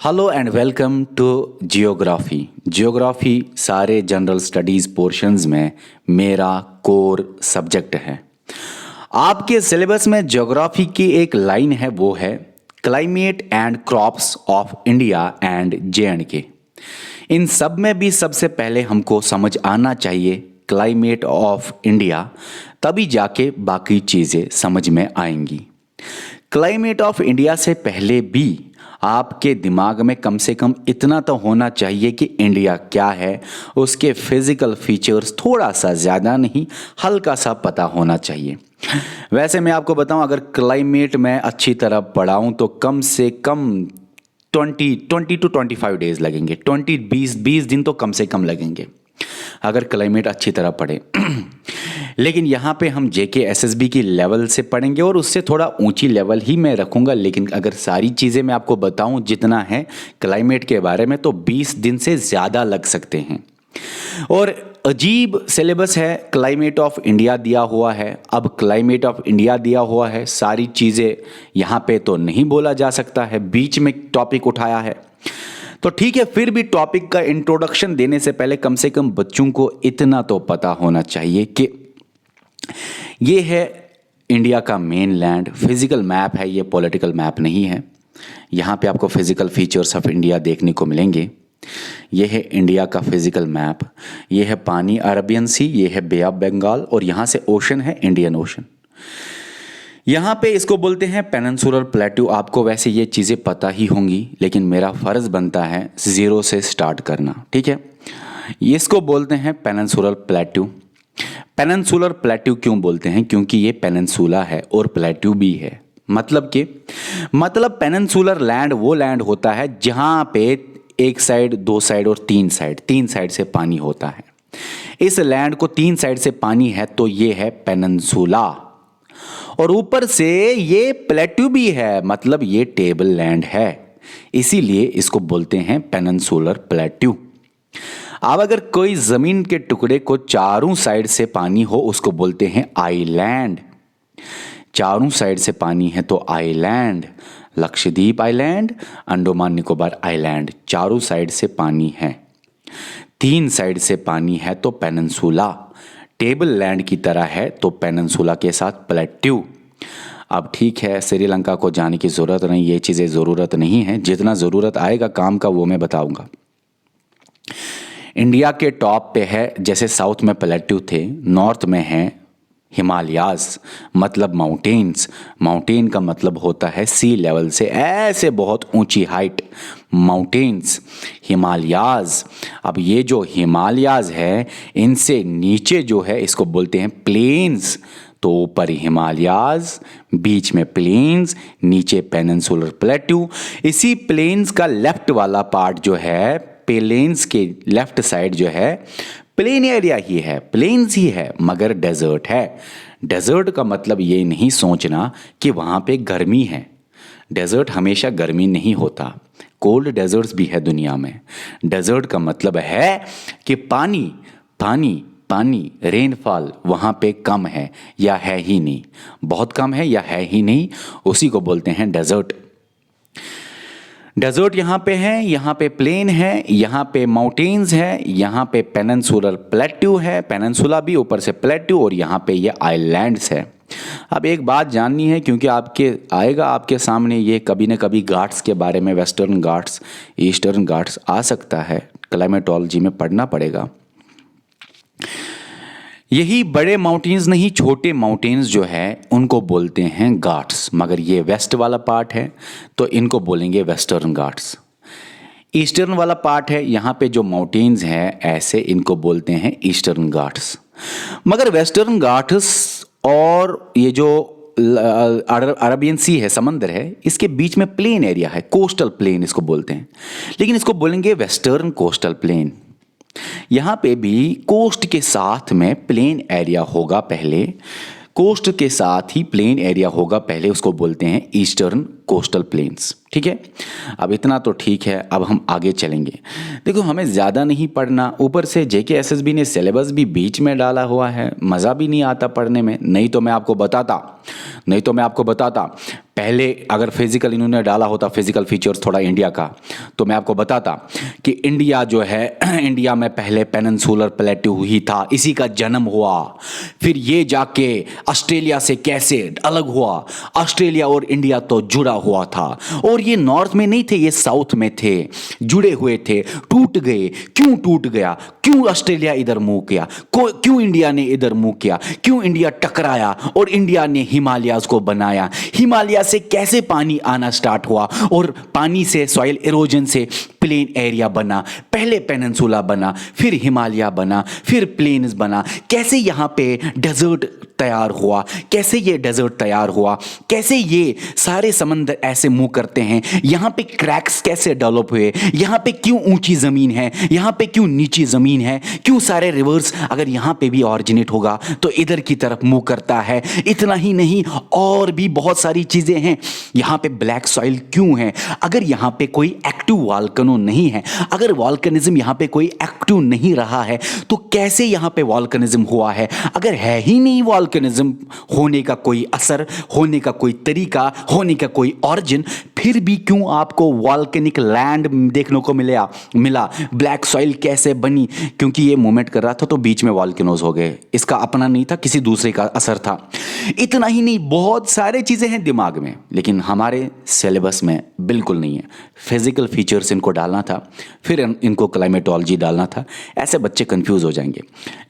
Hello and welcome to geography. Geography सारे general studies portions में मेरा कोर सब्जेक्ट है। आपके सिलेबस में ज्योग्राफी की एक लाइन है, वो है climate and crops of India and J and K. इन सब में भी सबसे पहले हमको समझ आना चाहिए क्लाइमेट ऑफ इंडिया, तभी जाके बाकी चीज़ें समझ में आएंगी। क्लाइमेट ऑफ इंडिया से पहले भी आपके दिमाग में कम से कम इतना तो होना चाहिए कि इंडिया क्या है, उसके फिजिकल फीचर्स थोड़ा सा ज़्यादा नहीं हल्का सा पता होना चाहिए। वैसे मैं आपको बताऊं, अगर क्लाइमेट में अच्छी तरह पढ़ाऊं तो कम से कम 20 टू 25 डेज लगेंगे। 20 दिन तो कम से कम लगेंगे अगर क्लाइमेट अच्छी तरह पढ़े। लेकिन यहाँ पे हम जेके एसएसबी की लेवल से पढ़ेंगे और उससे थोड़ा ऊंची लेवल ही मैं रखूँगा। लेकिन अगर सारी चीज़ें मैं आपको बताऊँ जितना है क्लाइमेट के बारे में, तो 20 दिन से ज़्यादा लग सकते हैं। और अजीब सिलेबस है, क्लाइमेट ऑफ इंडिया दिया हुआ है। अब क्लाइमेट ऑफ इंडिया दिया हुआ है, सारी चीज़ें यहाँ पे तो नहीं बोला जा सकता है, बीच में टॉपिक उठाया है तो ठीक है। फिर भी टॉपिक का इंट्रोडक्शन देने से पहले कम से कम बच्चों को इतना तो पता होना चाहिए कि ये है इंडिया का मेन लैंड। फिजिकल मैप है ये, पॉलिटिकल मैप नहीं है। यहाँ पे आपको फिजिकल फीचर्स ऑफ इंडिया देखने को मिलेंगे। ये है इंडिया का फिजिकल मैप। ये है पानी अरबियन सी, ये है बे ऑफ बंगाल और यहाँ से ओशन है इंडियन ओशन। यहाँ पे इसको बोलते हैं पेनिनसुलर प्लेट्यू। आपको वैसे ये चीज़ें पता ही होंगी, लेकिन मेरा फ़र्ज़ बनता है ज़ीरो से स्टार्ट करना, ठीक है। इसको बोलते हैं पेनिनसुलर प्लेट्यू। पेनिनसुलर प्लेट्यू क्यों बोलते हैं? क्योंकि ये पेनिनसुला है और प्लेट्यू भी है। मतलब पेनिनसुलर लैंड वो लैंड होता है जहाँ पे एक साइड, दो साइड और तीन साइड से पानी होता है। इस लैंड को 3 साइड से पानी है तो ये है पेनिनसुला। और ऊपर से ये प्लेट्यू भी है, मतलब ये टेबल लैंड है, इसीलिए इसको बोलते हैं पेनिनसुलर प्लेट्यू। अब अगर कोई जमीन के टुकड़े को चारों साइड से पानी हो, उसको बोलते हैं आइलैंड। चारों साइड से पानी है तो island. Lakshadweep island, Andaman Nicobar island, चारों साइड से पानी है। 3 साइड से पानी है तो पेनिनसुला। टेबल लैंड की तरह है तो पेनिनसुला के साथ प्लेट्यू। अब ठीक है, श्रीलंका को जाने की ज़रूरत नहीं, ये चीज़ें ज़रूरत नहीं है। जितना ज़रूरत आएगा काम का वो मैं बताऊंगा। इंडिया के टॉप पे है, जैसे साउथ में प्लेट्यू थे, नॉर्थ में है हिमालयाज, मतलब माउंटेन्स। माउंटेन का मतलब होता है सी लेवल से ऐसे बहुत ऊंची हाइट, माउंटेन्स हिमालयाज। अब ये जो हिमालयाज है, इनसे नीचे जो है इसको बोलते हैं प्लेन्स। तो ऊपर हिमालयाज, बीच में प्लेन्स, नीचे पेनिनसुलर प्लेट्यू। इसी प्लेन्स का लेफ्ट वाला पार्ट जो है, प्लेन्स के लेफ्ट साइड जो है प्लेन एरिया ही है, प्लेन्स ही है, मगर डेजर्ट है। डेजर्ट का मतलब ये नहीं सोचना कि वहाँ पे गर्मी है। डेजर्ट हमेशा गर्मी नहीं होता, कोल्ड डेजर्ट्स भी है दुनिया में। डेजर्ट का मतलब है कि पानी पानी पानी, रेनफॉल वहाँ पे कम है या है ही नहीं, बहुत कम है या है ही नहीं, उसी को बोलते हैं डेजर्ट। डेजर्ट यहाँ पे है, यहाँ पे प्लेन है, यहाँ पे माउंटेन्स है, यहाँ पे पेनिनसुलर प्लेट्यू है, पेनिनसुला भी ऊपर से प्लेट्यू, और यहाँ पे ये आइलैंड्स है। अब एक बात जाननी है, क्योंकि आपके सामने ये कभी न कभी घाट्स के बारे में, वेस्टर्न घाट्स, ईस्टर्न घाट्स आ सकता है, क्लाइमेटोलॉजी में पढ़ना पड़ेगा। यही बड़े माउंटेन्स नहीं, छोटे माउंटेन्स जो है उनको बोलते हैं घाट्स, मगर ये वेस्ट वाला पार्ट है तो इनको बोलेंगे वेस्टर्न घाट्स। ईस्टर्न वाला पार्ट है, यहाँ पे जो माउंटेन्स हैं ऐसे, इनको बोलते हैं ईस्टर्न घाट्स। मगर वेस्टर्न घाट्स और ये जो अरबियन सी है, समंदर है, इसके बीच में प्लेन एरिया है, कोस्टल प्लेन इसको बोलते हैं, लेकिन इसको बोलेंगे वेस्टर्न कोस्टल प्लेन। यहाँ पे भी कोस्ट के साथ में प्लेन एरिया होगा पहले, कोस्ट के साथ ही प्लेन एरिया होगा पहले, उसको बोलते हैं ईस्टर्न कोस्टल प्लेन्स। ठीक है, अब इतना तो ठीक है। अब हम आगे चलेंगे। देखो, हमें ज़्यादा नहीं पढ़ना, ऊपर से जेके एसएसबी ने सिलेबस भी बीच में डाला हुआ है, मज़ा भी नहीं आता पढ़ने में। नहीं तो मैं आपको बताता पहले अगर फिजिकल इन्होंने डाला होता, फिजिकल फीचर्स थोड़ा इंडिया का, तो मैं आपको बताता कि इंडिया जो है इंडिया में पहले पेनिनसुलर प्लेट्यू ही था, इसी का जन्म हुआ। फिर ये जाके ऑस्ट्रेलिया से कैसे अलग हुआ, ऑस्ट्रेलिया और इंडिया तो जुड़ा हुआ था, और ये नॉर्थ में नहीं थे, ये साउथ में थे, जुड़े हुए थे, टूट गए। क्यों टूट गया? क्यों ऑस्ट्रेलिया इधर मुंह किया, क्यों इंडिया ने इधर मुंह किया, क्यों इंडिया टकराया और इंडिया ने हिमालयाज को बनाया? हिमालय से कैसे पानी आना स्टार्ट हुआ, और पानी से सॉइल इरोजन से प्लेन एरिया बना, पहले पेनिनसुला बना, फिर हिमालय बना, फिर प्लेन्स बना। कैसे यहाँ पे डेजर्ट तैयार हुआ, कैसे ये डेजर्ट तैयार हुआ, कैसे ये सारे समंदर ऐसे मुंह करते हैं, यहाँ पे क्रैक्स कैसे डेवलप हुए, यहाँ पे क्यों ऊंची ज़मीन है, यहाँ पे क्यों नीची ज़मीन है, क्यों सारे रिवर्स अगर यहाँ पे भी ऑरिजिनेट होगा तो इधर की तरफ मुंह करता है। इतना ही नहीं, और भी बहुत सारी चीज़ें हैं। यहाँ पे ब्लैक सॉइल क्यों है? अगर यहाँ पे कोई एक्टिव वॉल्केनो नहीं है, अगर वॉल्केनिज्म यहाँ पे कोई एक्टिव नहीं रहा है, तो कैसे यहाँ पे वॉल्केनिज्म हुआ है? अगर है ही नहीं वॉल्केनिज्म होने का कोई असर, होने का कोई तरीका, होने का कोई ऑरिजिन, फिर भी क्यों आपको वॉल्केनिक लैंड देखने को मिला? ब्लैक सॉइल कैसे बनी? क्योंकि ये मूवमेंट कर रहा था तो बीच में वॉल्केनोज हो गए। इसका अपना नहीं था, किसी दूसरे का असर था। इतना ही नहीं, बहुत सारे चीज़ें हैं दिमाग में, लेकिन हमारे सिलेबस में बिल्कुल नहीं है। फिजिकल फीचर्स इनको डालना था, फिर इनको क्लाइमेटोलॉजी डालना था। ऐसे बच्चे कंफ्यूज हो जाएंगे।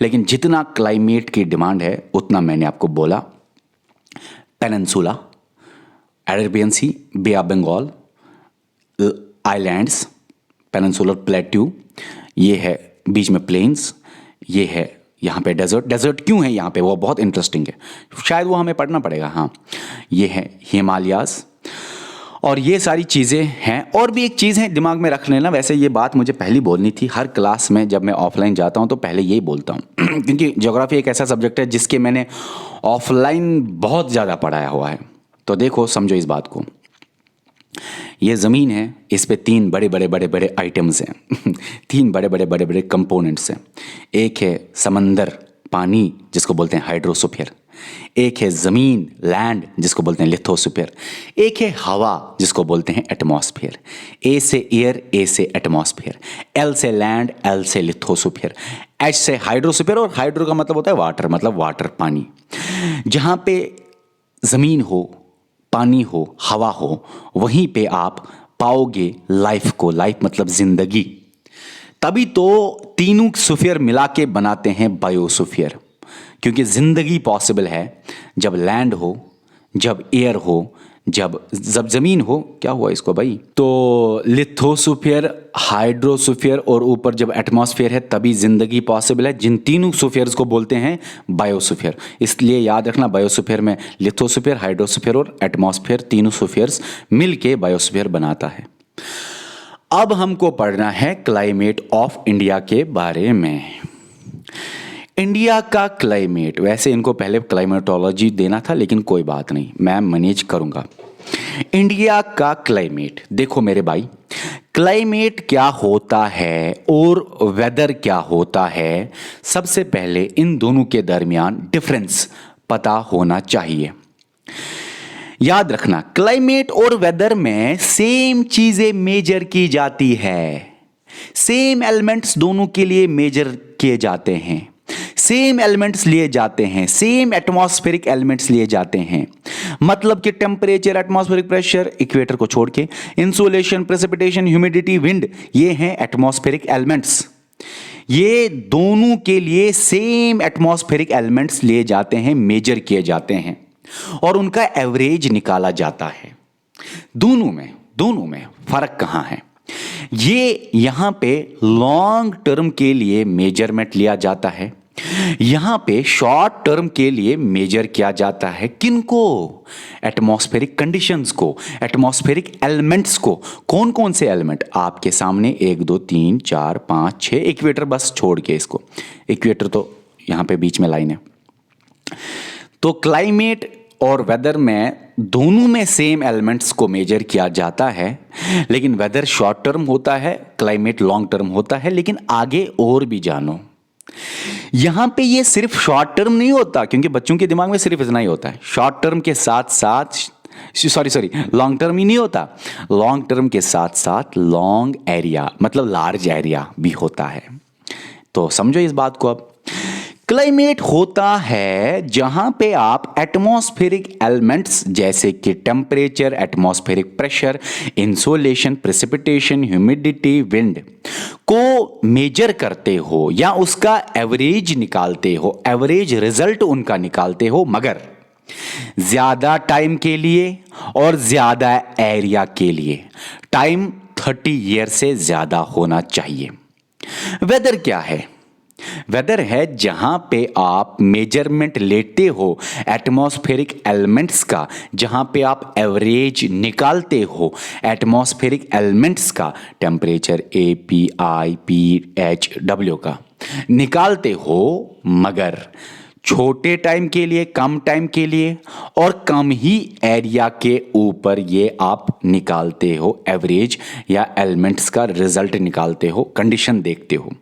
लेकिन जितना क्लाइमेट की डिमांड है उतना मैंने आपको बोला। Peninsula, Arabian sea, bay of Bengal, islands, peninsular plateau, ये है बीच में प्लेन्स, ये है यहाँ पे डेजर्ट। डेजर्ट क्यों है यहाँ पे, वो बहुत इंटरेस्टिंग है, शायद वो हमें पढ़ना पड़ेगा। हाँ, ये है हिमालयाज़, और ये सारी चीज़ें हैं। और भी एक चीज़ है दिमाग में रख लेना, वैसे ये बात मुझे पहले बोलनी थी। हर क्लास में जब मैं ऑफलाइन जाता हूँ तो पहले यही बोलता हूँ क्योंकि ज्योग्राफी एक ऐसा सब्जेक्ट है जिसके मैंने ऑफलाइन बहुत ज़्यादा पढ़ाया हुआ है। तो देखो, समझो इस बात को। ये ज़मीन है, इस पे तीन बड़े बड़े बड़े बड़े आइटम्स हैं तीन बड़े बड़े बड़े बड़े कंपोनेंट्स हैं। एक है समंदर, पानी, जिसको बोलते हैं हाइड्रोस्फीयर। एक है ज़मीन, लैंड, जिसको बोलते हैं लिथोस्फीयर। एक है हवा, जिसको बोलते हैं एटमॉस्फेयर। ए से एयर, ए से एटमॉस्फेयर, एल से लैंड, एल से लिथोस्फीयर, एच से हाइड्रोस्फीयर। और हाइड्रो का मतलब होता है वाटर, मतलब वाटर, पानी। जहाँ पे ज़मीन हो, पानी हो, हवा हो, वहीं पे आप पाओगे लाइफ को। लाइफ मतलब जिंदगी। तभी तो तीनों स्फीयर मिला के बनाते हैं बायोस्फीयर, क्योंकि जिंदगी पॉसिबल है जब लैंड हो, जब एयर हो, जब ज़मीन हो। क्या हुआ इसको भाई? तो लिथोस्फीयर, हाइड्रोस्फीयर और ऊपर जब एटमॉस्फेयर है, तभी जिंदगी पॉसिबल है। जिन तीनों स्फीयर्स को बोलते हैं बायोस्फीयर। इसलिए याद रखना, बायोस्फीयर में लिथोस्फीयर, हाइड्रोस्फीयर और एटमॉस्फेयर, तीनों स्फीयर्स मिलके बायोस्फीयर बनाता है। अब हमको पढ़ना है क्लाइमेट ऑफ इंडिया के बारे में। इंडिया का क्लाइमेट, वैसे इनको पहले क्लाइमेटोलॉजी देना था, लेकिन कोई बात नहीं, मैं मैनेज करूंगा। इंडिया का क्लाइमेट देखो मेरे भाई, क्लाइमेट क्या होता है और वेदर क्या होता है, सबसे पहले इन दोनों के दरमियान डिफरेंस पता होना चाहिए। याद रखना, क्लाइमेट और वेदर में सेम चीजें मेजर की जाती है, सेम एलिमेंट्स दोनों के लिए मेजर किए जाते हैं, सेम एलिमेंट्स लिए जाते हैं, सेम एटमॉस्फेरिक एलिमेंट्स लिए जाते हैं। मतलब कि टेम्परेचर, एटमॉस्फेरिक प्रेशर, इक्वेटर को छोड़ के, इंसोलेशन, प्रेसिपिटेशन, ह्यूमिडिटी, विंड, ये हैं एटमॉस्फेरिक एलिमेंट्स। ये दोनों के लिए सेम एटमॉस्फेरिक एलिमेंट्स लिए जाते हैं, मेजर किए जाते हैं, और उनका एवरेज निकाला जाता है। दोनों में फर्क कहां है? ये यहां पे लॉन्ग टर्म के लिए मेजरमेंट लिया जाता है, यहां पे शॉर्ट टर्म के लिए मेजर किया जाता है। किनको? एटमॉस्फेरिक कंडीशंस को, एटमॉस्फेरिक एलिमेंट्स को। कौन कौन से एलिमेंट? आपके सामने 1 2 3 4 5 6, इक्वेटर बस छोड़ के इसको, इक्वेटर तो यहां पे बीच में लाइन है। तो क्लाइमेट और वेदर में दोनों में सेम एलिमेंट्स को मेजर किया जाता है, लेकिन वेदर शॉर्ट टर्म होता है, क्लाइमेट लॉन्ग टर्म होता है। लेकिन आगे और भी जानो, यहां पे ये सिर्फ शॉर्ट टर्म नहीं होता, क्योंकि बच्चों के दिमाग में सिर्फ इतना ही होता है। शॉर्ट टर्म के साथ साथ सॉरी लॉन्ग टर्म ही नहीं होता, लॉन्ग टर्म के साथ साथ लॉन्ग एरिया मतलब लार्ज एरिया भी होता है। तो समझो इस बात को अब। क्लाइमेट होता है जहां पे आप एटमॉस्फेरिक एलिमेंट्स जैसे कि temperature, atmospheric pressure, insolation, precipitation, humidity, wind को मेजर करते हो या उसका एवरेज निकालते हो, एवरेज रिजल्ट उनका निकालते हो, मगर ज्यादा टाइम के लिए और ज्यादा एरिया के लिए। टाइम 30 ईयर से ज्यादा होना चाहिए। वेदर क्या है? वेदर है जहां पे आप मेजरमेंट लेते हो एटमॉस्फेरिक एलिमेंट्स का, जहां पे आप एवरेज निकालते हो एटमॉस्फेरिक एलिमेंट्स का, टेम्परेचर API PH W का निकालते हो, मगर छोटे टाइम के लिए, कम टाइम के लिए और कम ही एरिया के ऊपर ये आप निकालते हो एवरेज या एलिमेंट्स का रिजल्ट निकालते हो, कंडीशन देखते हो।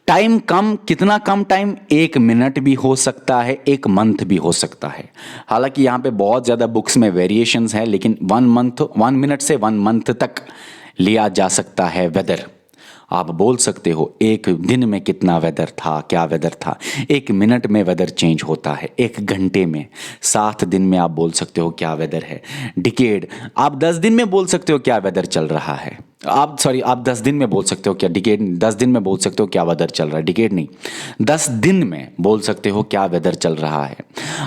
टाइम कम, कितना कम टाइम? 1 मिनट भी हो सकता है, 1 मंथ भी हो सकता है। हालांकि यहाँ पे बहुत ज़्यादा बुक्स में वेरिएशंस हैं, लेकिन 1 मिनट से 1 मंथ तक लिया जा सकता है वेदर। आप बोल सकते हो एक दिन में कितना वेदर था, क्या वेदर था। 1 मिनट में वेदर चेंज होता है, 1 घंटे में, 7 दिन में आप बोल सकते हो क्या वेदर है। डिकेड, आप 10 दिन में बोल सकते हो क्या वेदर चल रहा है। आप 10 दिन में बोल सकते हो क्या, डिकेड 10 दिन में बोल सकते हो क्या वेदर चल रहा है, डिकेड नहीं, 10 दिन में बोल सकते हो क्या वेदर चल रहा है।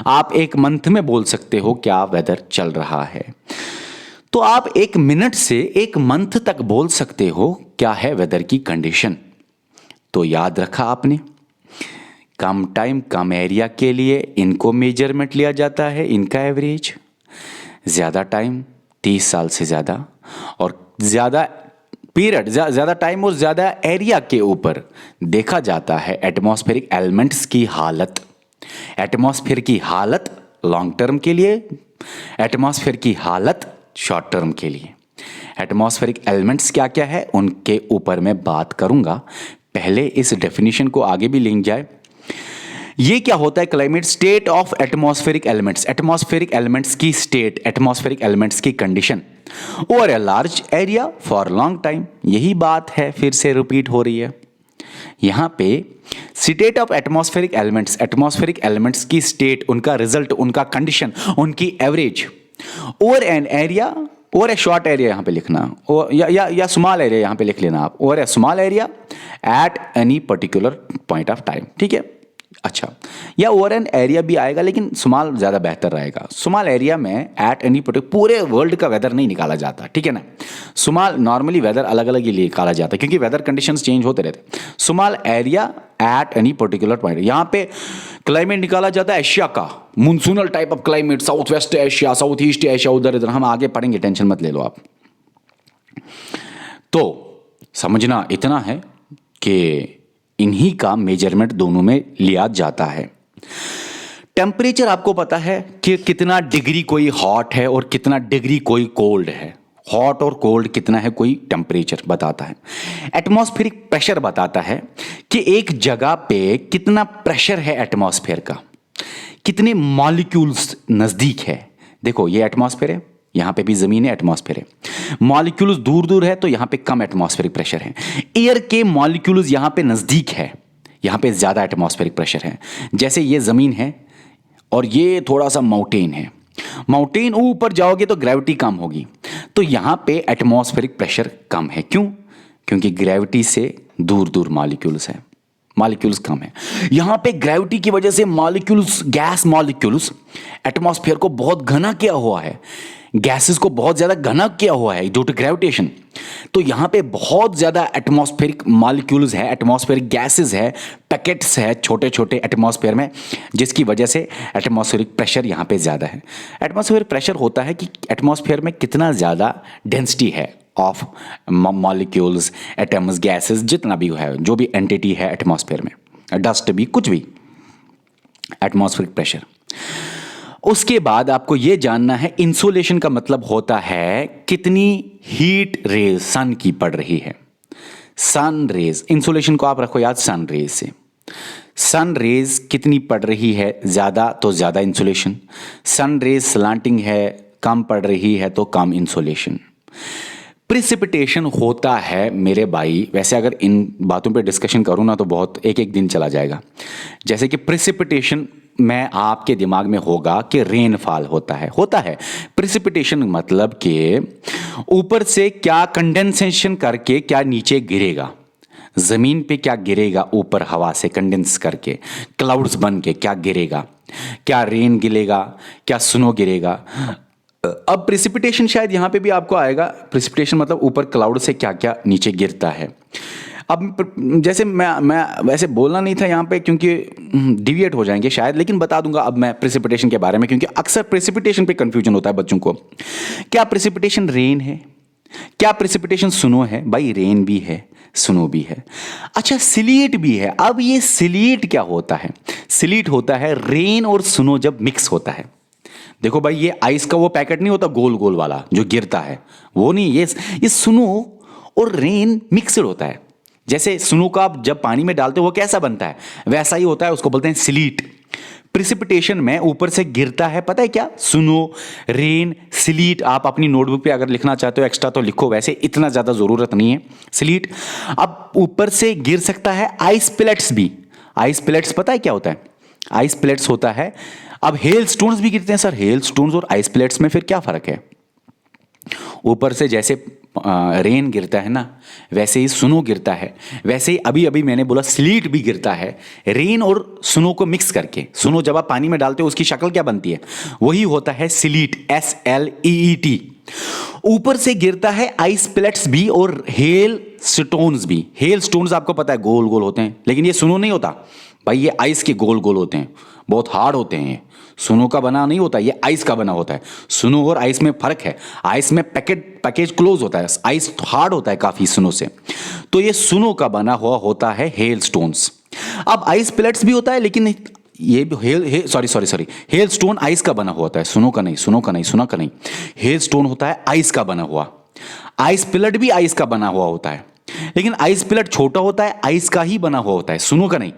आप 1 मंथ में बोल सकते हो क्या वेदर चल रहा है। तो आप 1 मिनट से 1 मंथ तक बोल सकते हो क्या है वेदर की कंडीशन। तो याद रखा आपने, कम टाइम कम एरिया के लिए इनको मेजरमेंट लिया जाता है, इनका एवरेज। ज़्यादा टाइम 30 साल से ज़्यादा और ज़्यादा पीरियड, ज़्यादा टाइम और ज़्यादा एरिया के ऊपर देखा जाता है एटमॉस्फेरिक एलिमेंट्स की हालत। एटमॉस्फेयर की हालत लॉन्ग टर्म के लिए, एटमॉस्फेयर की हालत शॉर्ट टर्म के लिए। एटमॉस्फेरिक एलिमेंट्स क्या क्या है उनके ऊपर मैं बात करूंगा। पहले इस डेफिनेशन को आगे भी लेंगे जाए। ये क्या होता है climate? State of atmospheric elements, atmospheric elements की स्टेट, एटमॉस्फेरिक एलिमेंट्स की condition over a large area for long time. यही बात है, फिर से रिपीट हो रही है यहां पे। State of atmospheric elements, atmospheric elements की स्टेट, उनका रिजल्ट, उनका कंडीशन, उनकी average over an area, over A short area यहां पे लिखना, या स्मॉल एरिया यहां पे लिख लेना आप, over A small area at any particular point of time. ठीक है, अच्छा, या ओवर एन एरिया भी आएगा लेकिन स्मॉल ज़्यादा बेहतर रहेगा। स्मॉल एरिया में एट एनी पर्टिकुलर, पूरे वर्ल्ड का वेदर नहीं निकाला जाता, ठीक है ना। स्मॉल, नॉर्मली वेदर अलग अलग ही निकाला जाता है क्योंकि वेदर कंडीशंस चेंज होते रहते। Small area at any particular point, यहाँ पे क्लाइमेट निकाला जाता है एशिया का, monsoonal type of climate, south west Asia, south east Asia, उधर इधर हम आगे पढ़ेंगे, टेंशन मत ले लो आप। तो समझना इतना है कि इन्हीं का मेजरमेंट दोनों में लिया जाता है। टेम्परेचर आपको पता है कि कितना डिग्री कोई हॉट है और कितना डिग्री कोई कोल्ड है। हॉट और कोल्ड कितना है कोई टेम्परेचर बताता है। एटमॉस्फेरिक प्रेशर बताता है कि एक जगह पे कितना प्रेशर है एटमॉस्फेयर का, कितने मॉलिक्यूल्स नजदीक है। देखो ये एटमॉस्फेयर है, यहां पे भी जमीन है, एटमॉस्फेयर है। मॉलिक्यूल्स दूर दूर है तो यहां पे कम एटमॉस्फेरिक प्रेशर है। एयर के मॉलिक्यूल्स यहां पे नजदीक है, यहां पे ज्यादा एटमॉस्फेरिक प्रेशर है। जैसे ये जमीन है और ये थोड़ा सा माउंटेन है, माउंटेन ऊपर जाओगे तो ग्रेविटी कम होगी, तो यहां पे एटमॉस्फेरिक प्रेशर कम है। क्यों? क्योंकि ग्रेविटी से दूर दूर मॉलिक्यूल्स है, मॉलिक्यूल्स कम है। यहां पे ग्रेविटी की वजह से मॉलिक्यूल्स, गैस मॉलिक्यूल्स एटमॉस्फेयर को बहुत घना किया हुआ है, गैसेस को बहुत ज्यादा घना किया हुआ है ड्यू टू ग्रेविटेशन। तो यहां पे बहुत ज्यादा एटमॉस्फेरिक मॉलिक्यूल्स है, एटमॉस्फेरिक गैसेस है, पैकेट्स है छोटे छोटे एटमॉस्फेयर में, जिसकी वजह से एटमॉस्फेरिक प्रेशर यहां पे ज्यादा है। एटमॉस्फेरिक प्रेशर होता है कि एटमॉस्फेयर में कितना ज्यादा डेंसिटी है ऑफ मॉलिक्यूल्स, एटम्स, गैसेस, जितना भी है, जो भी एंटिटी है एटमॉस्फेयर में, डस्ट भी, कुछ भी, एटमॉस्फेरिक प्रेशर। उसके बाद आपको यह जानना है इंसोलेशन का मतलब होता है कितनी हीट रेज सन की पड़ रही है। सन रेज, इंसोलेशन को आप रखो याद सन रेज से। सन रेज कितनी पड़ रही है, ज़्यादा तो ज़्यादा इंसुलेशन, सन रेज स्लांटिंग है, कम पड़ रही है तो कम इंसुलेशन। प्रिसिपिटेशन होता है मेरे भाई, वैसे अगर इन बातों पे डिस्कशन करूँ ना तो बहुत एक एक दिन चला जाएगा। जैसे कि प्रिसिपिटेशन में आपके दिमाग में होगा कि रेनफॉल होता है। प्रिसिपिटेशन मतलब कि ऊपर से क्या कंडेंसेशन करके क्या नीचे गिरेगा, जमीन पे क्या गिरेगा, ऊपर हवा से कंडेंस करके क्लाउड्स बन के क्या गिरेगा, क्या रेन गिरेगा, क्या स्नो गिरेगा। अब प्रिसिपिटेशन शायद यहां पे भी आपको आएगा। प्रिसिपिटेशन मतलब ऊपर क्लाउड से क्या क्या नीचे गिरता है। अब जैसे मैं वैसे बोलना नहीं था यहाँ पे क्योंकि डिविएट हो जाएंगे शायद, लेकिन बता दूंगा अब मैं प्रिसिपिटेशन के बारे में, क्योंकि अक्सर प्रिसिपिटेशन पे कंफ्यूजन होता है बच्चों को। क्या प्रिसिपिटेशन रेन है, क्या प्रिसिपिटेशन स्नो है? भाई रेन भी है, स्नो भी है। अच्छा स्लीट भी है। अब ये स्लीट क्या होता है? स्लीट होता है रेन और स्नो जब मिक्स होता है। देखो भाई ये आइस का वो पैकेट नहीं होता गोल गोल वाला जो गिरता है, वो नहीं, ये स्नो और रेन मिक्सड होता है। जैसे स्नो का आप जब पानी में डालते हो वो कैसा बनता है, वैसा ही होता है, उसको बोलते हैं स्लीट। प्रिसिपिटेशन में ऊपर से गिरता है, पता है क्या? Snow, rain, slit. आप अपनी नोटबुक पे अगर लिखना चाहते हो एक्स्ट्रा तो लिखो, वैसे इतना ज्यादा जरूरत नहीं है। स्लीट। अब ऊपर से गिर सकता है आइस प्लेट्स भी। आइस प्लेट्स पता है क्या होता है? आइस प्लेट्स होता है। अब हेल स्टोन्स भी गिरते हैं सर। हेल स्टोन्स और आइस प्लेट्स में फिर क्या फर्क है? ऊपर से जैसे रेन गिरता है ना, वैसे ही स्नो गिरता है, वैसे ही अभी अभी मैंने बोला स्लीट भी गिरता है, रेन और स्नो को मिक्स करके। स्नो जब आप पानी में डालते हो उसकी शक्ल क्या बनती है? वही होता है स्लीट, SLEET। ऊपर से गिरता है आइस प्लेट्स भी और हेल स्टोन्स भी। हेल स्टोन्स आपको पता है गोल गोल होते हैं, लेकिन ये स्नो नहीं होता भाई, ये आइस के गोल गोल होते हैं, बहुत हार्ड होते हैं। स्नो का बना नहीं होता, ये आइस का बना होता है। स्नो और आइस में फर्क है। आइस में पैकेज क्लोज होता है, आइस हार्ड होता है काफी स्नो से। तो ये स्नो का बना हुआ होता है हेल स्टोन्स। अब आइस प्लेट्स भी होता है, लेकिन ये भी सॉरी हेल स्टोन आइस का बना हुआ होता है, स्नो का नहीं। हेल स्टोन होता है आइस का बना हुआ। आइस प्लेट भी आइस का बना हुआ होता है, लेकिन आइस प्लेट छोटा होता है, आइस का ही बना हुआ होता है, स्नो का नहीं।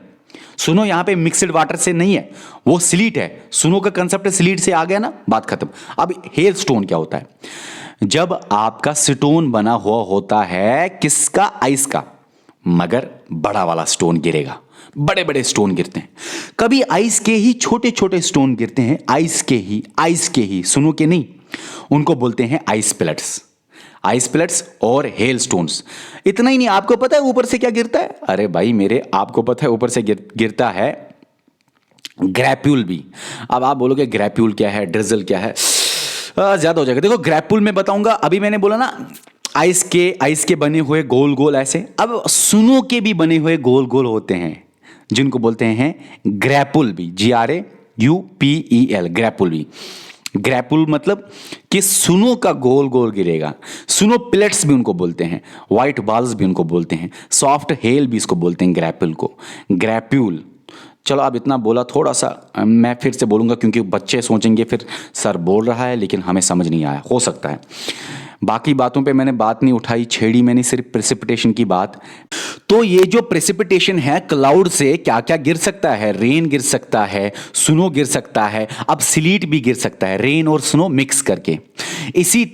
सुनो यहां पे मिक्सड वाटर से नहीं है, वो स्लीट है। सुनो का कंसेप्ट स्लीट से आ गया ना, बात खत्म। अब हेल स्टोन क्या होता है? जब आपका स्टोन बना हुआ होता है किसका? आइस का, मगर बड़ा वाला स्टोन गिरेगा। बड़े बड़े स्टोन गिरते हैं, कभी आइस के ही छोटे छोटे स्टोन गिरते हैं, आइस के ही, सुनो के नहीं। उनको बोलते हैं आइस प्लेट्स। आइस प्लेट्स और हेल स्टोन्स। इतना ही नहीं, आपको पता है ऊपर से क्या गिरता है? अरे भाई मेरे, आपको पता है ऊपर से गिरता है ग्रैप्यूल भी। अब आप बोलोगे ग्रैप्यूल क्या है, ड्रिजल क्या है, ज्यादा हो जाएगा। देखो ग्रैप्यूल में बताऊंगा, अभी मैंने बोला ना आइस के बने हुए गोल गोल ऐसे। अब स्नो के भी बने हुए गोल गोल होते हैं, जिनको बोलते हैं ग्रैपुल भी, GRAUPEL, ग्रैपुल भी। ग्रैपुल मतलब कि सुनो का गोल गोल गिरेगा। सुनो प्लेट्स भी उनको बोलते हैं, व्हाइट बॉल्स भी उनको बोलते हैं, सॉफ्ट हेल भी इसको बोलते हैं, ग्रैपुल को, ग्रैप्यूल। चलो अब इतना बोला, थोड़ा सा मैं फिर से बोलूंगा क्योंकि बच्चे सोचेंगे फिर सर बोल रहा है लेकिन हमें समझ नहीं आया, हो सकता है। बाकी बातों पे मैंने बात नहीं उठाई, छेड़ी मैंने सिर्फ प्रेसिपिटेशन की बात। तो ये जो प्रेसिपिटेशन है, क्लाउड से क्या क्या गिर सकता है? रेन गिर सकता है, स्नो गिर सकता है, अब स्लीट भी गिर सकता है, रेन और स्नो मिक्स करके। इसी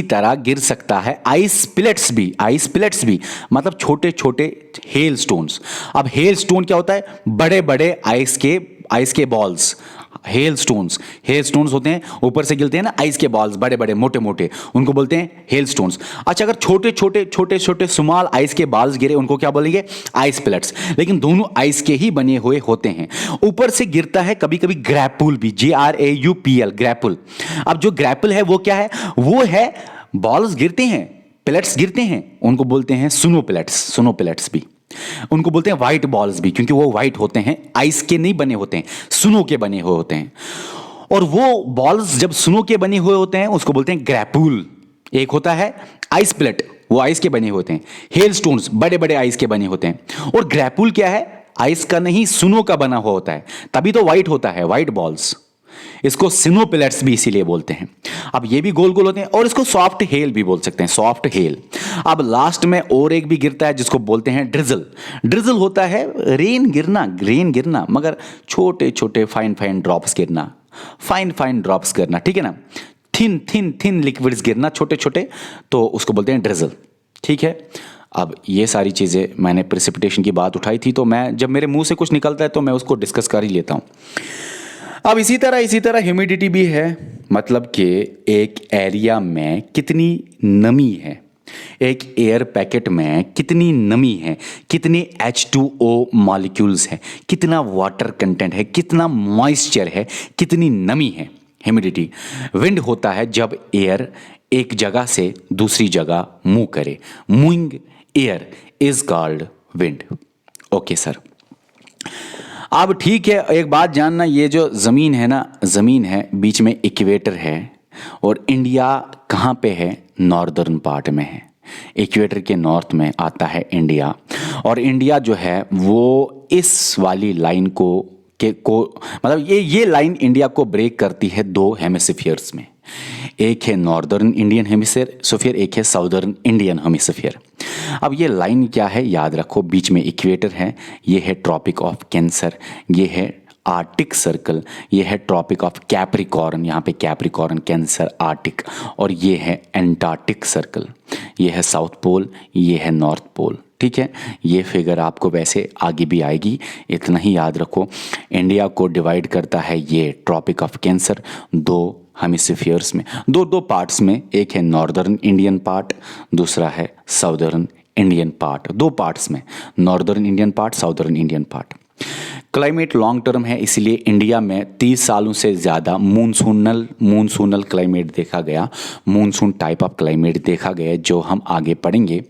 तरह गिर सकता है आइस प्लेट्स भी मतलब छोटे छोटे हेल स्टोन्स। अब हेल स्टोन क्या होता है? बड़े बड़े आइस के बॉल्स। हेल स्टोन्स होते हैं, ऊपर से गिरते हैं ना आइस के बॉल्स, बड़े बड़े मोटे मोटे, उनको बोलते हैं हेल स्टोन्स। अच्छा अगर छोटे स्मॉल आइस के बॉल्स गिरे, उनको क्या बोलेंगे? Ice plates. लेकिन दोनों आइस के ही बने हुए होते हैं। ऊपर से गिरता है कभी कभी ग्रैपुल भी, GRAUPL, ग्रैपुल। अब जो ग्रैपुल है वो क्या है? वो है बॉल्स गिरते हैं, प्लेट्स गिरते हैं, उनको बोलते हैं सुनो प्लेट्स भी। उनको बोलते हैं व्हाइट बॉल्स भी, क्योंकि वो व्हाइट होते हैं, आइस के नहीं बने होते हैं, स्नो के बने हुए होते हैं। और वो बॉल्स जब स्नो के बने हुए होते हैं उसको बोलते हैं ग्रैपुल। एक होता है आइस प्लेट, वो आइस के बने होते हैं। हेल स्टोन्स बड़े बड़े आइस के बने होते हैं। और ग्रैपुल क्या है? आइस का नहीं, स्नो का बना हुआ होता है, तभी तो व्हाइट होता है, व्हाइट बॉल्स। इसको सिनोपिलेट्स भी इसीलिए बोलते हैं। अब ये भी गोल गोल होते हैं, और इसको सॉफ्ट हेल भी बोल सकते हैं, सॉफ्ट हेल। अब लास्ट में और एक भी गिरता है जिसको बोलते हैं ड्रिजल। ड्रिजल होता है रेन गिरना, मगर छोटे छोटे फाइन फाइन ड्रॉप्स गिरना, फाइन फाइन ड्रॉप्स गिरना, ठीक है ना, थिन थिन थिन लिक्विड्स गिरना, छोटे छोटे, तो उसको बोलते हैं ड्रिजल, ठीक है। अब ये सारी चीज़ें, मैंने प्रेसिपिटेशन की बात उठाई थी, तो मैं जब मेरे मुंह से कुछ निकलता है तो मैं उसको डिस्कस कर ही लेता हूँ। अब इसी तरह ह्यूमिडिटी भी है, मतलब कि एक एरिया में कितनी नमी है, एक एयर पैकेट में कितनी नमी है, कितने H2O मॉलिक्यूल्स हैं, कितना वाटर कंटेंट है, कितना मॉइस्चर है, कितनी नमी है, ह्यूमिडिटी। विंड होता है जब एयर एक जगह से दूसरी जगह मूव करे, moving air is called wind. Okay sir. अब ठीक है, एक बात जानना, ये जो ज़मीन है ना, ज़मीन है, बीच में इक्वेटर है, और इंडिया कहाँ पे है? नॉर्दर्न पार्ट में है, इक्वेटर के नॉर्थ में आता है इंडिया। और इंडिया जो है वो इस वाली लाइन को मतलब ये लाइन इंडिया को ब्रेक करती है दो हेमिस्फीयर्स में, एक है नॉर्दर्न इंडियन हेमिस्फीयर, एक है साउदर्न इंडियन हेमिस्फीयर। अब ये लाइन क्या है याद रखो, बीच में इक्वेटर है, ये है ट्रॉपिक ऑफ कैंसर, ये है आर्टिक सर्कल, ये है ट्रॉपिक ऑफ कैप्रिकॉर्न, यहाँ पे कैप्रिकॉर्न, कैंसर, आर्टिक, और ये है एंटार्क्टिक सर्कल, ये है साउथ पोल, ये है नॉर्थ पोल, ठीक है। ये फिगर आपको वैसे आगे भी आएगी, इतना ही याद रखो। इंडिया को डिवाइड करता है ये ट्रॉपिक ऑफ कैंसर दो हेमिस्फीयर्स में, दो पार्ट्स में, एक है नॉर्दर्न इंडियन पार्ट, दूसरा है साउदर्न इंडियन पार्ट, दो पार्ट्स में, northern Indian part, southern Indian part. Climate long term है, इसलिए इंडिया में 30 सालों से ज़्यादा मूनसूनल क्लाइमेट देखा गया, मूनसून टाइप ऑफ क्लाइमेट देखा गया, जो हम आगे पढ़ेंगे।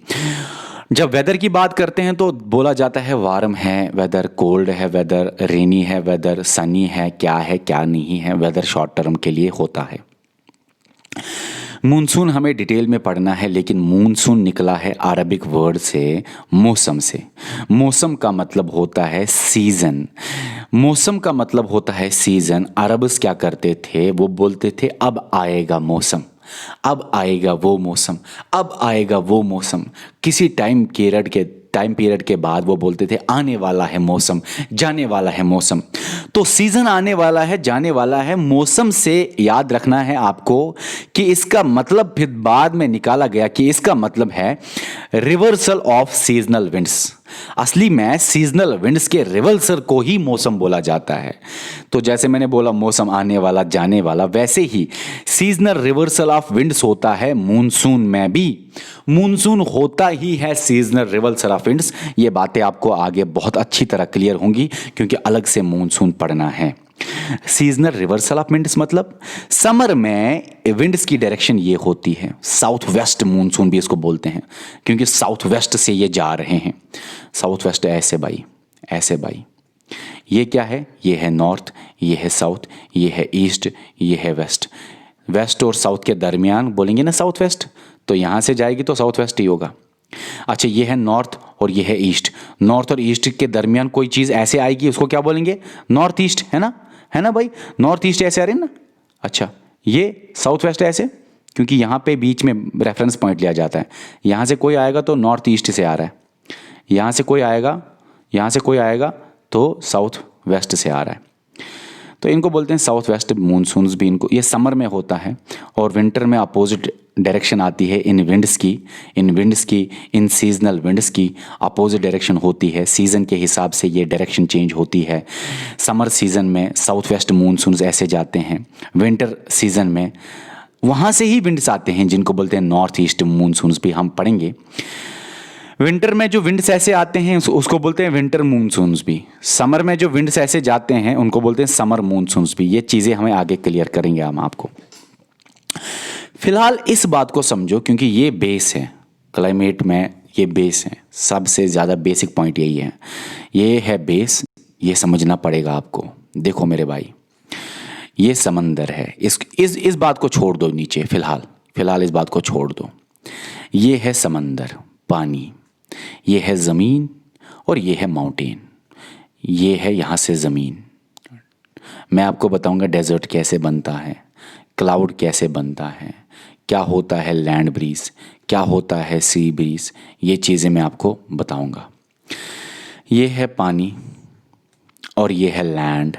जब वेदर की बात करते हैं तो बोला जाता है वार्म है वेदर, कोल्ड है वेदर, रेनी है वेदर, सनी है क्या नहीं है, वेदर शॉर्ट टर्म के लिए होता है। मूनसून हमें डिटेल में पढ़ना है, लेकिन मूनसून निकला है अरबिक वर्ड से, मौसम से। मौसम का मतलब होता है सीजन, मौसम का मतलब होता है सीजन। अरब्स क्या करते थे, वो बोलते थे अब आएगा मौसम, अब आएगा वो मौसम, अब आएगा वो मौसम। किसी टाइम पीरियड के बाद वो बोलते थे आने वाला है मौसम, जाने वाला है मौसम। तो सीजन आने वाला है, जाने वाला है, मौसम से याद रखना है आपको कि इसका मतलब फिर बाद में निकाला गया कि इसका मतलब है रिवर्सल ऑफ सीजनल विंड्स। असली में सीजनल विंड्स के रिवर्सल को ही मौसम बोला जाता है। तो जैसे मैंने बोला मौसम आने वाला, जाने वाला, वैसे ही सीजनल रिवर्सल ऑफ विंड्स होता है मूनसून में भी। मूनसून होता ही है सीजनल रिवर्सल ऑफ विंड्स। ये बातें आपको आगे बहुत अच्छी तरह क्लियर होंगी, क्योंकि अलग से मूनसून पढ़ना है। सीजनल रिवर्सल ऑफ विंड्स मतलब समर में विंड्स की डायरेक्शन ये होती है, साउथ वेस्ट मूनसून भी इसको बोलते हैं, क्योंकि साउथ वेस्ट से ये जा रहे हैं। साउथ वेस्ट ऐसे बाई, ये क्या है, ये है नॉर्थ, ये है साउथ, ये है ईस्ट, ये है वेस्ट। वेस्ट और साउथ के दरमियान बोलेंगे ना साउथ वेस्ट, तो यहाँ से जाएगी तो साउथ वेस्ट ही होगा। अच्छा, ये है नॉर्थ और ये है ईस्ट। नॉर्थ और ईस्ट के दरमियान कोई चीज़ ऐसे आएगी, उसको क्या बोलेंगे, नॉर्थ ईस्ट, है ना भाई, नॉर्थ ईस्ट ऐसे आ रहे हैं ना। अच्छा, ये साउथ वेस्ट ऐसे, क्योंकि यहाँ पे बीच में रेफरेंस पॉइंट लिया जाता है। यहाँ से कोई आएगा तो नॉर्थ ईस्ट से आ रहा है, यहाँ से कोई आएगा तो साउथ वेस्ट से आ रहा है। तो इनको बोलते हैं साउथ वेस्ट मूनसून्स भी। इनको ये समर में होता है, और विंटर में अपोजिट डायरेक्शन आती है इन सीजनल विंड्स की अपोजिट डायरेक्शन होती है। सीज़न के हिसाब से ये डायरेक्शन चेंज होती है। समर सीज़न में साउथ वेस्ट मूनसून्स ऐसे जाते हैं, विंटर सीज़न में वहाँ से ही विंड्स आते हैं जिनको बोलते हैं नॉर्थ ईस्ट मूनसून्स भी हम पढ़ेंगे। विंटर में जो विंड्स ऐसे आते हैं उसको बोलते हैं विंटर मूनसून्स भी। समर में जो विंड्स ऐसे जाते हैं उनको बोलते हैं समर मूनसून्स भी। ये चीज़ें हमें आगे क्लियर करेंगे हम आपको। फिलहाल इस बात को समझो, क्योंकि ये बेस है क्लाइमेट में, ये बेस है, सबसे ज़्यादा बेसिक पॉइंट यही है, ये है बेस, ये समझना पड़ेगा आपको। देखो मेरे भाई, ये समंदर है, इस बात को छोड़ दो नीचे, फिलहाल इस बात को छोड़ दो। ये है समंदर, पानी, ये है ज़मीन और ये है माउंटेन, ये है यहाँ से ज़मीन। मैं आपको बताऊंगा डेजर्ट कैसे बनता है, क्लाउड कैसे बनता है, क्या होता है लैंड ब्रीज, क्या होता है सी ब्रीज, ये चीज़ें मैं आपको बताऊंगा। ये है पानी और ये है लैंड,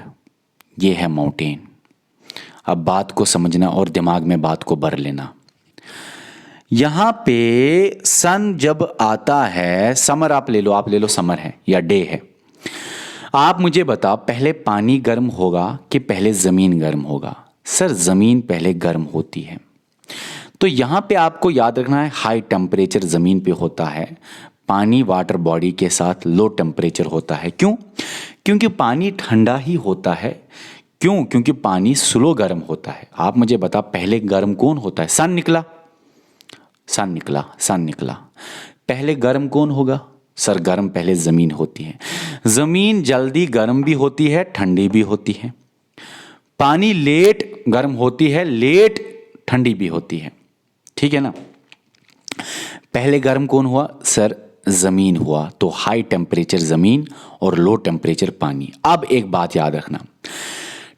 ये है माउंटेन। अब बात को समझना और दिमाग में बात को भर लेना। यहाँ पे सन जब आता है, समर आप ले लो समर है या डे है, आप मुझे बताओ पहले पानी गर्म होगा कि पहले ज़मीन गर्म होगा? सर ज़मीन पहले गर्म होती है। तो यहाँ पे आपको याद रखना है हाई टेम्परेचर ज़मीन पे होता है, पानी वाटर बॉडी के साथ लो टेम्परेचर होता है। क्यों? क्योंकि पानी ठंडा ही होता है। क्यों? क्योंकि पानी स्लो गर्म होता है। आप मुझे बता पहले गर्म कौन होता है? सन निकला, सन निकला, सन निकला, पहले गर्म कौन होगा? सर गर्म पहले ज़मीन होती है। ज़मीन जल्दी गर्म भी होती है, ठंडी भी होती है। पानी लेट गर्म होती है, लेट ठंडी भी होती है। ठीक है ना? पहले गर्म कौन हुआ? सर ज़मीन हुआ। तो हाई टेम्परेचर ज़मीन और लो टेम्परेचर पानी। अब एक बात याद रखना,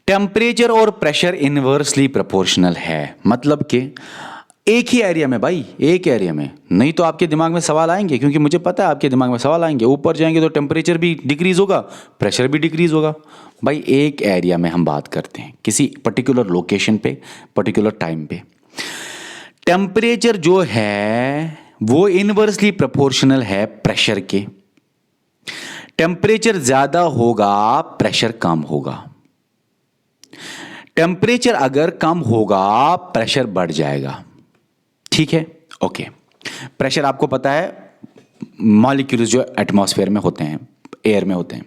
टेम्परेचर और प्रेशर इनवर्सली प्रोपोर्शनल है। मतलब कि एक ही एरिया में भाई, एक एरिया में। नहीं तो आपके दिमाग में सवाल आएंगे, क्योंकि मुझे पता है आपके दिमाग में सवाल आएंगे। ऊपर जाएंगे तो टेम्परेचर भी डिक्रीज होगा, प्रेशर भी डिक्रीज होगा। भाई एक एरिया में हम बात करते हैं, किसी पर्टिकुलर लोकेशन पे, पर्टिकुलर टाइम पे। टेम्परेचर जो है वो इनवर्सली प्रोपोर्शनल है प्रेशर के। टेम्परेचर ज्यादा होगा, प्रेशर कम होगा। टेम्परेचर अगर कम होगा, प्रेशर बढ़ जाएगा। ठीक है? ओके। प्रेशर आपको पता है मॉलिक्यूल्स जो एटमॉस्फेयर में होते हैं, एयर में होते हैं।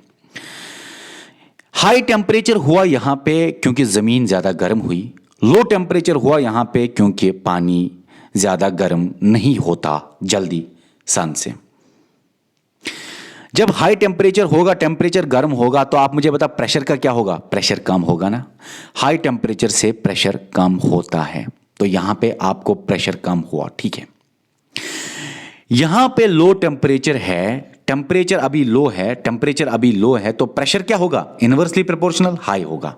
हाई टेम्परेचर हुआ यहां पे क्योंकि जमीन ज्यादा गर्म हुई। लो टेम्परेचर हुआ यहां पे क्योंकि पानी ज्यादा गर्म नहीं होता जल्दी सन से। जब हाई टेम्परेचर होगा, टेम्परेचर गर्म होगा, तो आप मुझे बता प्रेशर का क्या होगा? प्रेशर कम होगा ना। हाई टेम्परेचर से प्रेशर कम होता है, तो यहां पे आपको प्रेशर कम हुआ। ठीक है? यहां पे लो टेम्परेचर है, टेम्परेचर अभी लो है, टेम्परेचर अभी लो है, तो प्रेशर क्या होगा? इनवर्सली प्रोपोर्शनल हाई होगा।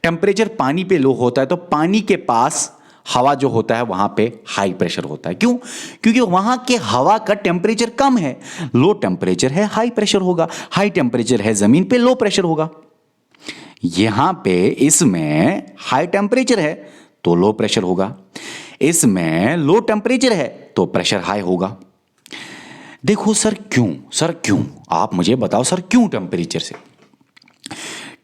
टेम्परेचर पानी पे लो होता है, तो पानी के पास हवा जो होता है वहां पे हाई प्रेशर होता है। क्यों? क्योंकि वहां के हवा का टेम्परेचर कम है। लो टेम्परेचर है, हाई प्रेशर होगा। हाई टेम्परेचर है जमीन पे, लो प्रेशर होगा। यहां पे इसमें हाई टेम्परेचर है तो लो प्रेशर होगा, इसमें लो टेम्परेचर है तो प्रेशर हाई होगा। देखो सर क्यों, सर क्यों, आप मुझे बताओ सर क्यों? टेम्परेचर से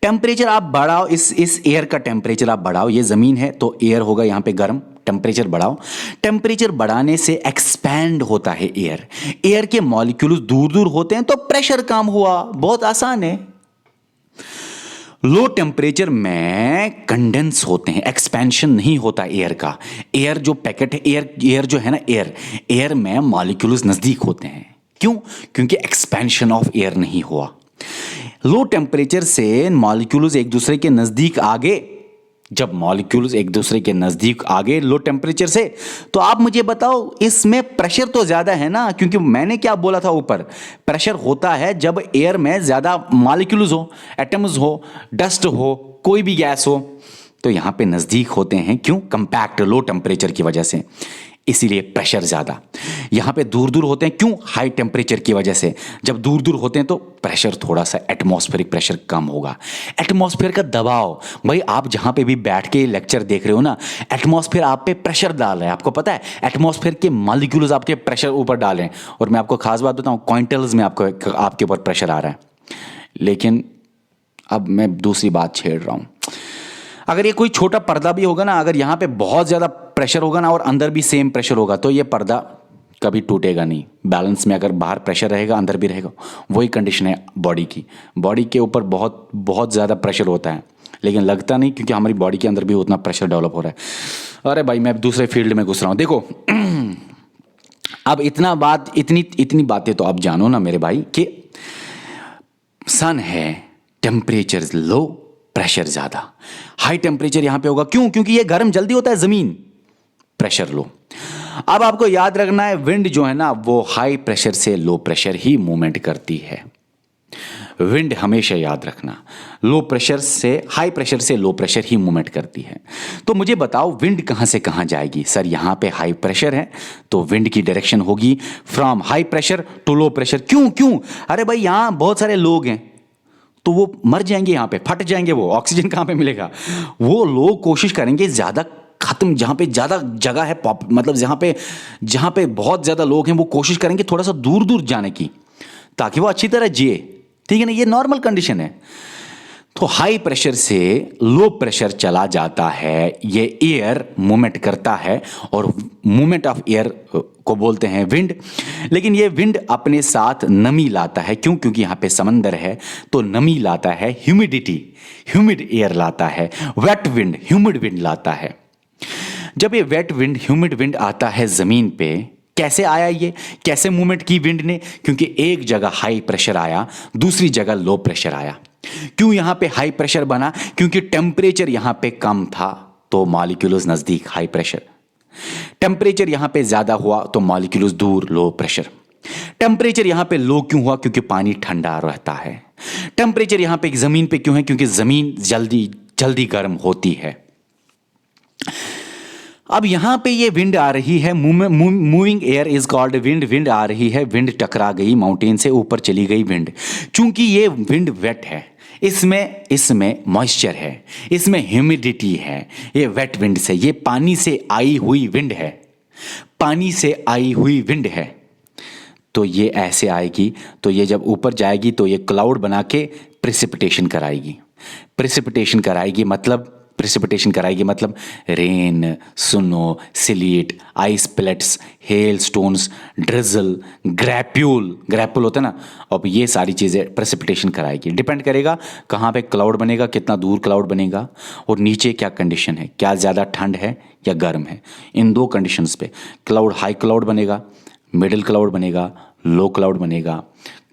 टेम्परेचर आप बढ़ाओ, इस एयर का टेम्परेचर आप बढ़ाओ। ये जमीन है तो एयर होगा यहां पे गर्म, टेम्परेचर बढ़ाओ। टेम्परेचर बढ़ाने से एक्सपैंड होता है एयर, एयर के मॉलिक्यूल्स दूर दूर होते हैं तो प्रेशर कम हुआ। बहुत आसान है। लो टेम्परेचर में कंडेंस होते हैं, एक्सपेंशन नहीं होता एयर का। एयर जो पैकेट है, एयर जो है ना, एयर में मॉलिक्यूल्स नजदीक होते हैं। क्यों? क्योंकि एक्सपेंशन ऑफ एयर नहीं हुआ। लो टेम्परेचर से मॉलिक्यूल्स एक दूसरे के नजदीक आ गए। जब मॉलिक्यूल्स एक दूसरे के नजदीक आ गए लो टेम्परेचर से, तो आप मुझे बताओ इसमें प्रेशर तो ज्यादा है ना। क्योंकि मैंने क्या बोला था ऊपर, प्रेशर होता है जब एयर में ज्यादा मॉलिक्यूल्स हो, एटम्स हो, डस्ट हो, कोई भी गैस हो, तो यहां पे नजदीक होते हैं। क्यों? कंपैक्ट लो टेम्परेचर की वजह से, इसीलिए प्रेशर ज्यादा। यहां पे दूर दूर होते हैं, क्यों? हाई टेम्परेचर की वजह से। जब दूर दूर होते हैं तो प्रेशर थोड़ा सा, एटमॉस्फेरिक प्रेशर कम होगा। एटमॉस्फेयर का दबाव, भाई आप जहां पे भी बैठ के लेक्चर देख रहे हो ना, एटमॉस्फेयर आप पे प्रेशर डाल रहा है। आपको पता है एटमॉस्फेयर के मॉलिक्यूल्स आपके प्रेशर ऊपर डाल रहे हैं। और मैं आपको खास बात बताऊं, क्वांटल्स में आपके ऊपर प्रेशर आ रहा है। लेकिन अब मैं दूसरी बात छेड़ रहा हूं, अगर ये कोई छोटा पर्दा भी होगा ना, अगर यहाँ पे बहुत ज़्यादा प्रेशर होगा ना और अंदर भी सेम प्रेशर होगा, तो ये पर्दा कभी टूटेगा नहीं। बैलेंस में अगर बाहर प्रेशर रहेगा, अंदर भी रहेगा। वही कंडीशन है बॉडी की। बॉडी के ऊपर बहुत बहुत ज़्यादा प्रेशर होता है, लेकिन लगता नहीं, क्योंकि हमारी बॉडी के अंदर भी उतना प्रेशर डेवलप हो रहा है। अरे भाई मैं दूसरे फील्ड में घुस रहा हूँ। देखो अब इतनी बातें तो आप जानो ना मेरे भाई, कि सन है, टेम्परेचर लो, प्रेशर ज्यादा। हाई टेम्परेचर यहां पे होगा, क्यों? क्योंकि ये गर्म जल्दी होता है जमीन, प्रेशर लो। अब आपको याद रखना है, विंड जो है ना वो हाई प्रेशर से लो प्रेशर ही मूवमेंट करती है। विंड हमेशा याद रखना, लो प्रेशर से हाई प्रेशर से लो प्रेशर ही मूवमेंट करती है। तो मुझे बताओ विंड कहाँ से कहाँ जाएगी? सर यहाँ पे हाई प्रेशर है तो विंड की डायरेक्शन होगी from high pressure to low pressure. क्यों क्यों? अरे भाई यहाँ बहुत सारे लोग हैं तो वो मर जाएंगे, यहाँ पे फट जाएंगे, वो ऑक्सीजन कहाँ पे मिलेगा? वो लोग कोशिश करेंगे ज़्यादा खत्म, जहाँ पे ज़्यादा जगह है मतलब जहाँ पे बहुत ज़्यादा लोग हैं वो कोशिश करेंगे थोड़ा सा दूर दूर जाने की ताकि वो अच्छी तरह जिए। ठीक है ना, ये नॉर्मल कंडीशन है। तो हाई प्रेशर से लो प्रेशर चला जाता है, ये एयर मूवमेंट करता है और मूवमेंट ऑफ एयर को बोलते हैं विंड। लेकिन ये विंड अपने साथ नमी लाता है। क्यों? क्योंकि यहाँ पे समंदर है तो नमी लाता है, ह्यूमिडिटी, ह्यूमिड एयर लाता है, वेट विंड, ह्यूमिड विंड लाता है। जब ये वेट विंड, ह्यूमिड विंड आता है ज़मीन पे, कैसे आया ये, कैसे मूवमेंट की विंड ने? क्योंकि एक जगह हाई प्रेशर आया, दूसरी जगह लो प्रेशर आया। क्यों यहाँ पे हाई प्रेशर बना? क्योंकि टेम्परेचर यहाँ पे कम था तो मॉलिक्यूल्स नजदीक, हाई प्रेशर। टेम्परेचर यहाँ पे ज्यादा हुआ तो मॉलिक्यूल्स दूर, लो प्रेशर। टेम्परेचर यहाँ पे लो क्यों हुआ? क्योंकि पानी ठंडा रहता है। टेम्परेचर यहाँ पे जमीन पे क्यों है? क्योंकि जमीन जल्दी जल्दी गर्म होती है। अब यहां पे ये विंड आ रही है, moving air is called wind. Wind आ रही है, विंड टकरा गई माउंटेन से, ऊपर चली गई विंड। चूंकि ये विंड वेट है, इसमें मॉइस्चर है, इसमें ह्यूमिडिटी है, ये वेट विंड से, ये पानी से आई हुई विंड है, पानी से आई हुई विंड है। तो ये ऐसे आएगी, तो ये जब ऊपर जाएगी तो ये क्लाउड बना के प्रेसिपिटेशन कराएगी। प्रेसिपिटेशन कराएगी मतलब rain, snow, sleet, ice plates, hail stones, drizzle, graupel होता है ना। अब ये सारी चीज़ें प्रेसिपिटेशन कराएगी। डिपेंड करेगा कहाँ पे क्लाउड बनेगा, कितना दूर क्लाउड बनेगा, और नीचे क्या कंडीशन है, क्या ज़्यादा ठंड है या गर्म है। इन दो कंडीशंस पे क्लाउड, हाई क्लाउड बनेगा, मिडिल क्लाउड बनेगा, लो क्लाउड बनेगा।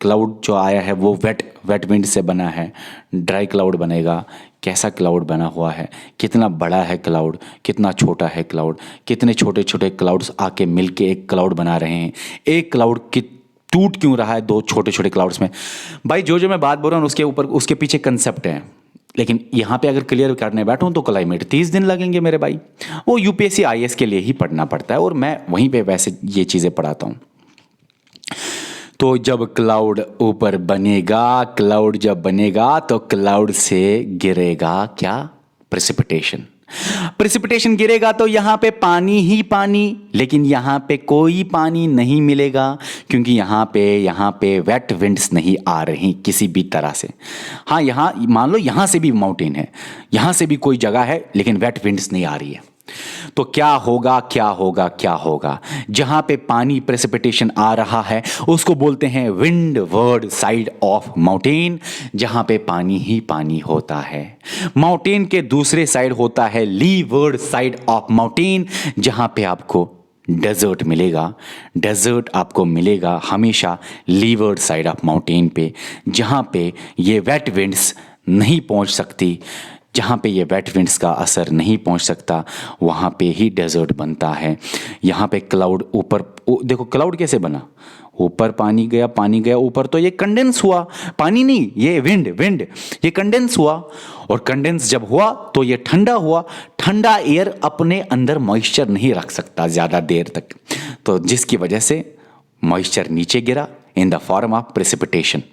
क्लाउड जो आया है वो वेट विंड से बना है, ड्राई क्लाउड बनेगा। कैसा क्लाउड बना हुआ है, कितना बड़ा है क्लाउड, कितना छोटा है क्लाउड, कितने छोटे छोटे क्लाउड्स आके मिलके एक क्लाउड बना रहे हैं। एक क्लाउड की टूट क्यों रहा है दो छोटे छोटे क्लाउड्स में? भाई जो मैं बात बोल रहा हूँ उसके पीछे कंसेप्ट है। लेकिन यहाँ पे अगर क्लियर करने बैठूँ तो क्लाइमेट 30 दिन लगेंगे मेरे भाई। वो यूपीएससी आईएएस के लिए ही पढ़ना पड़ता है और मैं वहीं पे वैसे ये चीज़ें पढ़ाता हूँ। तो जब क्लाउड ऊपर बनेगा, क्लाउड जब बनेगा तो क्लाउड से गिरेगा क्या? प्रेसिपिटेशन गिरेगा तो यहाँ पे पानी ही पानी, लेकिन यहाँ पे कोई पानी नहीं मिलेगा क्योंकि यहाँ पे वेट विंड्स नहीं आ रही किसी भी तरह से। हाँ, यहाँ मान लो यहाँ से भी माउंटेन है, यहाँ से भी कोई जगह है, लेकिन वेट विंड्स नहीं आ रही है। तो क्या होगा? जहां पे पानी प्रेसिपिटेशन आ रहा है उसको बोलते हैं wind ward side of mountain, जहां पे पानी ही पानी होता है। माउंटेन के दूसरे साइड होता है लीवर्ड साइड ऑफ माउंटेन, जहां पे आपको डेजर्ट मिलेगा। डेजर्ट आपको मिलेगा हमेशा लीवर्ड साइड ऑफ माउंटेन पे, जहां पे ये वेट विंड्स नहीं पहुंच सकती। जहाँ पे ये वेट विंड्स का असर नहीं पहुँच सकता वहाँ पे ही डेजर्ट बनता है। यहाँ पे क्लाउड ऊपर, देखो क्लाउड कैसे बना, ऊपर पानी गया ऊपर, तो ये कंडेंस हुआ, पानी नहीं, ये विंड ये कंडेंस हुआ, और कंडेंस जब हुआ तो ये ठंडा हुआ। ठंडा एयर अपने अंदर मॉइस्चर नहीं रख सकता ज़्यादा देर तक, तो जिसकी वजह से मॉइस्चर नीचे गिरा in the form of precipitation.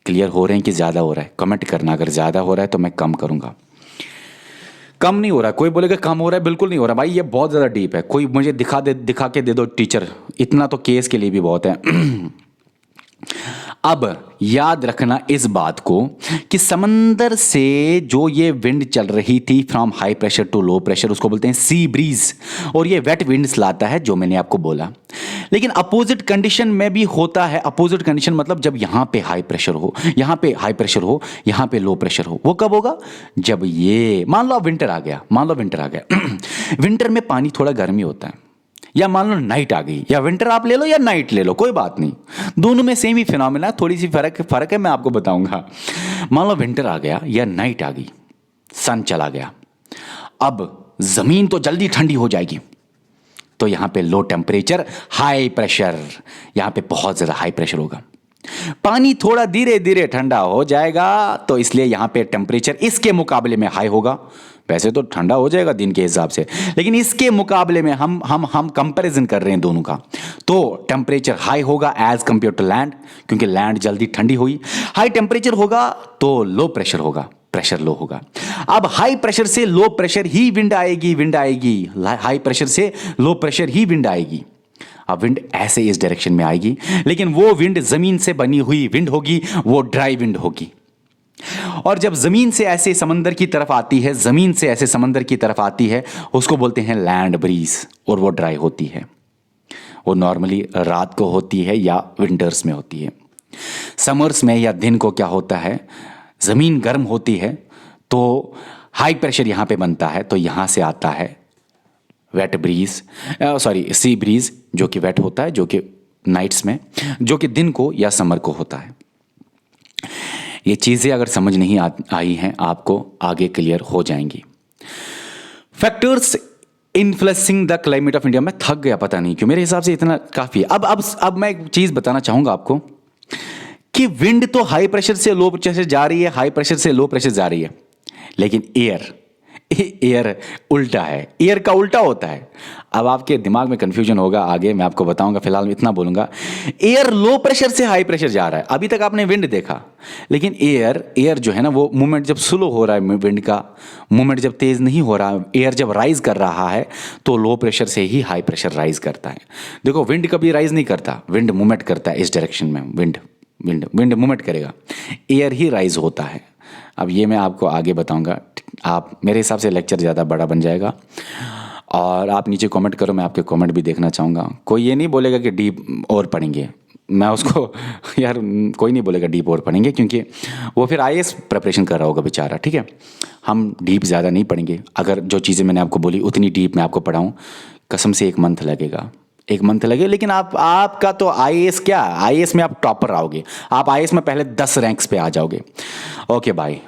Clear हो रहे हैं कि ज़्यादा हो रहा है? कमेंट करना अगर ज़्यादा हो रहा है तो मैं कम करूँगा। कम नहीं हो रहा है, कोई बोलेगा कम हो रहा है, बिल्कुल नहीं हो रहा भाई, ये बहुत ज़्यादा डीप है। कोई मुझे दिखा के दे दो टीचर, इतना तो केस के लिए भी बहुत है। अब याद रखना इस बात को कि समंदर से जो ये विंड चल रही थी from high pressure to low pressure, उसको बोलते हैं सी ब्रीज, और ये वेट विंड्स लाता है जो मैंने आपको बोला। लेकिन अपोजिट कंडीशन में भी होता है। अपोजिट कंडीशन मतलब जब यहाँ पे हाई प्रेशर हो, यहाँ पे हाई प्रेशर हो, यहाँ पे लो प्रेशर हो। वो कब होगा? जब ये मान लो विंटर आ गया, विंटर में पानी थोड़ा गर्मी होता है, या मान लो नाइट आ गई, या विंटर आप ले लो या नाइट ले लो, कोई बात नहीं, दोनों में सेम ही फिनोमेना, थोड़ी सी फर्क है, मैं आपको बताऊंगा। मान लो विंटर आ गया या नाइट आ गई, सन चला गया, अब जमीन तो जल्दी ठंडी हो जाएगी, तो यहां पे लो टेम्परेचर हाई प्रेशर, यहां पे बहुत ज्यादा हाई प्रेशर होगा। पानी थोड़ा धीरे धीरे ठंडा हो जाएगा, तो इसलिए यहां पे टेम्परेचर इसके मुकाबले में हाई होगा। वैसे तो ठंडा हो जाएगा दिन के हिसाब से, लेकिन इसके मुकाबले में हम कंपैरिजन कर रहे हैं दोनों का, तो टेम्परेचर हाई होगा एज कंपेयर टू लैंड, क्योंकि लैंड जल्दी ठंडी हुई। हाई टेम्परेचर होगा तो लो प्रेशर होगा, प्रेशर लो होगा। अब हाई प्रेशर से लो प्रेशर ही विंड आएगी, विंड आएगी। हाई प्रेशर से लो प्रेशर ही विंड आएगी। अब विंड ऐसे इस डायरेक्शन में आएगी, लेकिन वो विंड जमीन से बनी हुई विंड होगी, वो ड्राई विंड होगी। और जब जमीन से ऐसे समंदर की तरफ आती है, जमीन से ऐसे समंदर की तरफ आती है, उसको बोलते हैं लैंड ब्रीज, और वो ड्राई होती है। वो नॉर्मली रात को होती है या विंटर्स में होती है। समर्स में या दिन को क्या होता है, जमीन गर्म होती है तो हाई प्रेशर यहां पे बनता है, तो यहां से आता है वेट ब्रीज, सी ब्रीज, जो कि वेट होता है, जो कि नाइट्स में, जो कि दिन को या समर को होता है। ये चीज़ें अगर समझ नहीं आई हैं आपको, आगे क्लियर हो जाएंगी। Factors influencing the climate of India. मैं थक गया, पता नहीं क्यों, मेरे हिसाब से इतना काफ़ी है। अब मैं एक चीज़ बताना चाहूँगा आपको कि विंड तो हाई प्रेशर से लो प्रेशर जा रही है, हाई प्रेशर से लो प्रेशर जा रही है, लेकिन एयर उल्टा है, एयर का उल्टा होता है। अब आपके दिमाग में कंफ्यूजन होगा, आगे मैं आपको बताऊंगा, फिलहाल मैं इतना बोलूंगा, एयर लो प्रेशर से हाई प्रेशर जा रहा है। अभी तक आपने विंड देखा, लेकिन एयर जो है ना, वो मूवमेंट जब स्लो हो रहा है, विंड का मूवमेंट जब तेज नहीं हो रहा, एयर जब राइज कर रहा है, तो लो प्रेशर से ही हाई प्रेशर राइज करता है। देखो, विंड कभी राइज नहीं करता, विंड मूवमेंट करता है इस डायरेक्शन में, विंड मूवमेंट करेगा, एयर ही राइज होता है। अब ये मैं आपको आगे बताऊंगा। आप, मेरे हिसाब से लेक्चर ज़्यादा बड़ा बन जाएगा, और आप नीचे कमेंट करो, मैं आपके कमेंट भी देखना चाहूँगा। कोई ये नहीं बोलेगा कि डीप और पढ़ेंगे, मैं उसको यार कोई नहीं बोलेगा डीप और पढ़ेंगे, क्योंकि वो फिर आईएएस प्रिपरेशन कर रहा होगा बेचारा, ठीक है। हम डीप ज़्यादा नहीं पढ़ेंगे। अगर जो चीज़ें मैंने आपको बोली उतनी डीप मैं आपको पढ़ाऊँ, कसम से 1 मंथ लगेगा, 1 मंथ लगे। लेकिन आपका तो आईएएस क्या, आईएएस में आप टॉपर आओगे, आप आईएएस में पहले 10 रैंक्स पे आ जाओगे। Okay bye.